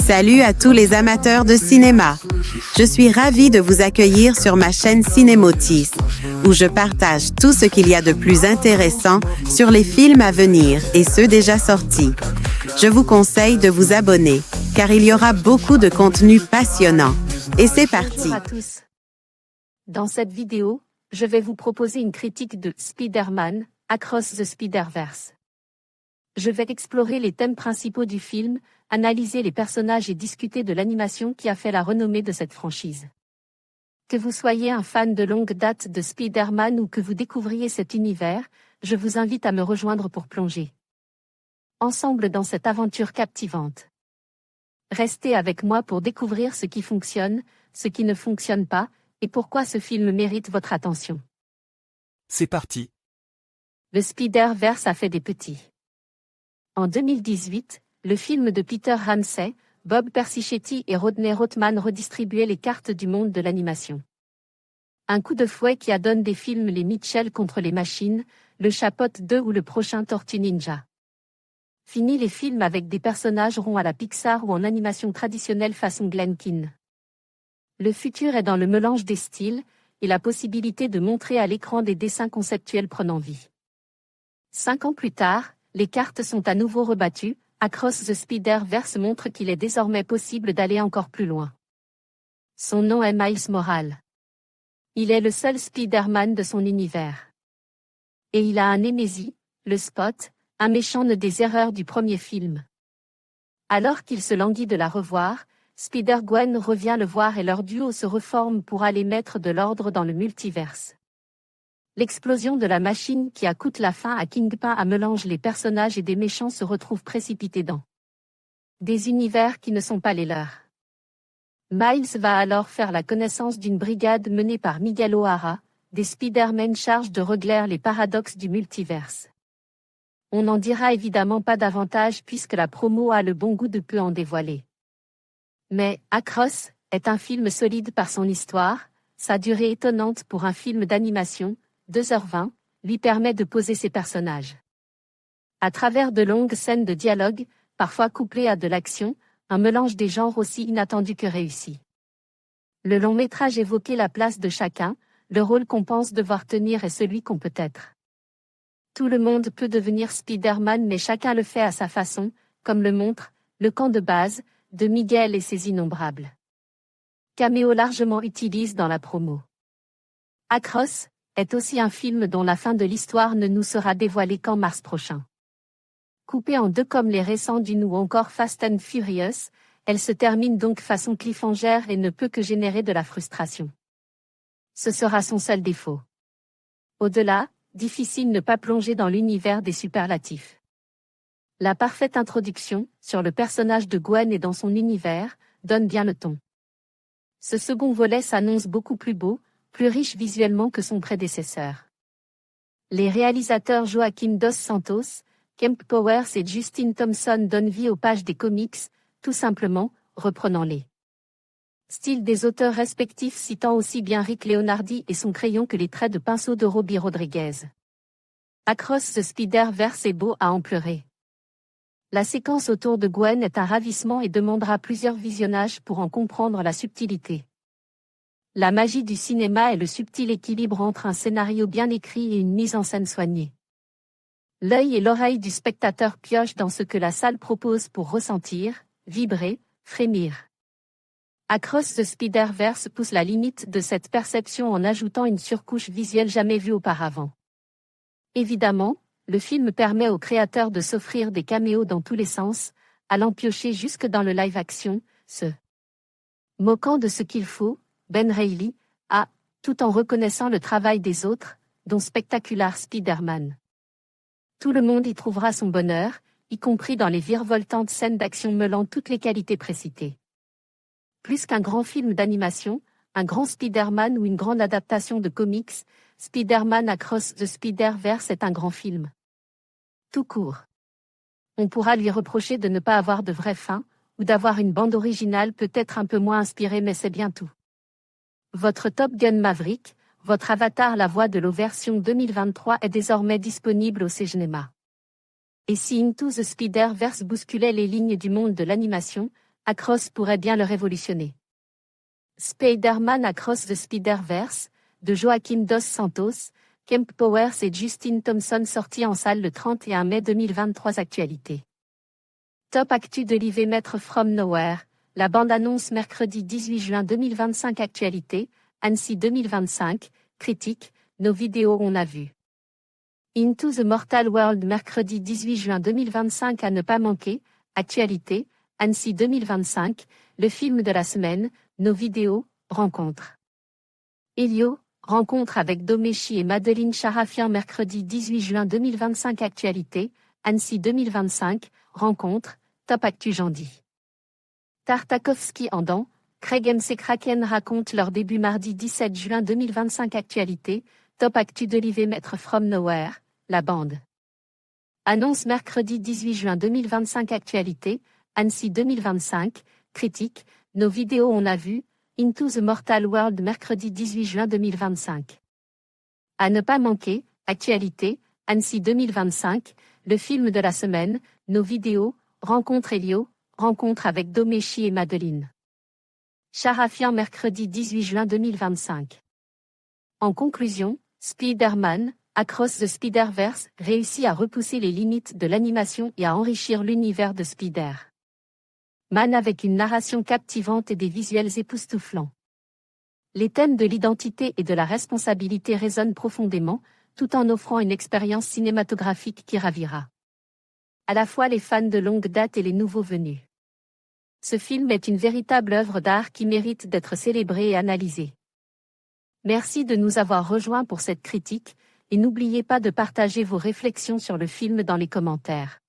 Salut à tous les amateurs de cinéma. Je suis ravie de vous accueillir sur ma chaîne Cinémotis, où je partage tout ce qu'il y a de plus intéressant sur les films à venir et ceux déjà sortis. Je vous conseille de vous abonner, car il y aura beaucoup de contenu passionnant. Et c'est parti. Bonjour à tous. Dans cette vidéo, je vais vous proposer une critique de Spider-Man, Across the Spider-Verse. Je vais explorer les thèmes principaux du film, analyser les personnages et discuter de l'animation qui a fait la renommée de cette franchise. Que vous soyez un fan de longue date de Spider-Man ou que vous découvriez cet univers, je vous invite à me rejoindre pour plonger ensemble dans cette aventure captivante. Restez avec moi pour découvrir ce qui fonctionne, ce qui ne fonctionne pas, et pourquoi ce film mérite votre attention. C'est parti. Le Spider-Verse a fait des petits. En 2018, le film de Peter Ramsey, Bob Persichetti et Rodney Rothman redistribuaient les cartes du monde de l'animation. Un coup de fouet qui adonne des films Les Mitchell contre les machines, Le Chapotte 2 ou le prochain Tortue Ninja. Fini les films avec des personnages ronds à la Pixar ou en animation traditionnelle façon Glen Keane. Le futur est dans le mélange des styles, et la possibilité de montrer à l'écran des dessins conceptuels prenant vie. 5 ans plus tard, les cartes sont à nouveau rebattues, Across the Spider-Verse montre qu'il est désormais possible d'aller encore plus loin. Son nom est Miles Morales. Il est le seul Spider-Man de son univers. Et il a un némésis, le Spot, un méchant des erreurs du premier film. Alors qu'il se languit de la revoir, Spider-Gwen revient le voir et leur duo se reforme pour aller mettre de l'ordre dans le multiverse. L'explosion de la machine qui a coûté la fin à Kingpin a mélange les personnages et des méchants se retrouvent précipités dans des univers qui ne sont pas les leurs. Miles va alors faire la connaissance d'une brigade menée par Miguel O'Hara, des Spider-Man chargés de régler les paradoxes du multiverse. On n'en dira évidemment pas davantage puisque la promo a le bon goût de peu en dévoiler. Mais Across est un film solide par son histoire, sa durée étonnante pour un film d'animation, 2h20, lui permet de poser ses personnages. À travers de longues scènes de dialogue, parfois couplées à de l'action, un mélange des genres aussi inattendu que réussi. Le long métrage évoquait la place de chacun, le rôle qu'on pense devoir tenir et celui qu'on peut être. Tout le monde peut devenir Spider-Man mais chacun le fait à sa façon, comme le montre le camp de base de Miguel et ses innombrables caméos largement utilisés dans la promo. Across est aussi un film dont la fin de l'histoire ne nous sera dévoilée qu'en mars prochain. Coupée en deux comme les récents Dune ou encore Fast and Furious, elle se termine donc façon cliffhanger et ne peut que générer de la frustration. Ce sera son seul défaut. Au-delà, difficile ne pas plonger dans l'univers des superlatifs. La parfaite introduction, sur le personnage de Gwen et dans son univers, donne bien le ton. Ce second volet s'annonce beaucoup plus beau, plus riche visuellement que son prédécesseur. Les réalisateurs Joaquim Dos Santos, Kemp Powers et Justin Thompson donnent vie aux pages des comics, tout simplement, reprenant-les styles des auteurs respectifs citant aussi bien Rick Leonardi et son crayon que les traits de pinceau de Robbie Rodriguez. Across the Spider-Verse est beau à en pleurer. La séquence autour de Gwen est un ravissement et demandera plusieurs visionnages pour en comprendre la subtilité. La magie du cinéma est le subtil équilibre entre un scénario bien écrit et une mise en scène soignée. L'œil et l'oreille du spectateur piochent dans ce que la salle propose pour ressentir, vibrer, frémir. Across the Spider-Verse pousse la limite de cette perception en ajoutant une surcouche visuelle jamais vue auparavant. Évidemment, le film permet aux créateurs de s'offrir des caméos dans tous les sens, allant piocher jusque dans le live-action, se moquant de ce qu'il faut, Ben Reilly, tout en reconnaissant le travail des autres, dont Spectacular Spider-Man. Tout le monde y trouvera son bonheur, y compris dans les virevoltantes scènes d'action mêlant toutes les qualités précitées. Plus qu'un grand film d'animation, un grand Spider-Man ou une grande adaptation de comics, Spider-Man Across the Spider-Verse est un grand film. Tout court. On pourra lui reprocher de ne pas avoir de vraie fin, ou d'avoir une bande originale peut-être un peu moins inspirée mais c'est bien tout. Votre Top Gun Maverick, votre Avatar la voix de l'eau version 2023 est désormais disponible au cinéma. Et si Into the Spider-Verse bousculait les lignes du monde de l'animation, Across pourrait bien le révolutionner. Spider-Man Across the Spider-Verse, de Joaquim Dos Santos, Kemp Powers et Justin Thompson, sorti en salle le 31 mai 2023. Actualité. Top actu de l'IV Maître From Nowhere, la bande-annonce mercredi 18 juin 2025. Actualité, Annecy 2025, critique, nos vidéos on a vu. Into the Mortal World mercredi 18 juin 2025 à ne pas manquer, actualité, Annecy 2025, le film de la semaine, nos vidéos, rencontre. Elio, rencontre avec Domeshi et Madeline Charafian mercredi 18 juin 2025. Actualité, Annecy 2025, rencontre, top actu Jandy. Tartakovsky en dents, Craig McCracken raconte leur début mardi 17 juin 2025. Actualité, top actu d'Olivier Maître From Nowhere, la bande. Annonce mercredi 18 juin 2025. Actualité, Annecy 2025, critique, nos vidéos on a vu, Into the Mortal World mercredi 18 juin 2025. À ne pas manquer, actualité, Annecy 2025, le film de la semaine, nos vidéos, rencontre Elio, rencontre avec Domeshi et Madeline Charafian mercredi 18 juin 2025. En conclusion, Spider-Man, Across the Spider-Verse, réussit à repousser les limites de l'animation et à enrichir l'univers de Spider-Man avec une narration captivante et des visuels époustouflants. Les thèmes de l'identité et de la responsabilité résonnent profondément, tout en offrant une expérience cinématographique qui ravira à la fois les fans de longue date et les nouveaux venus. Ce film est une véritable œuvre d'art qui mérite d'être célébrée et analysée. Merci de nous avoir rejoints pour cette critique, et n'oubliez pas de partager vos réflexions sur le film dans les commentaires.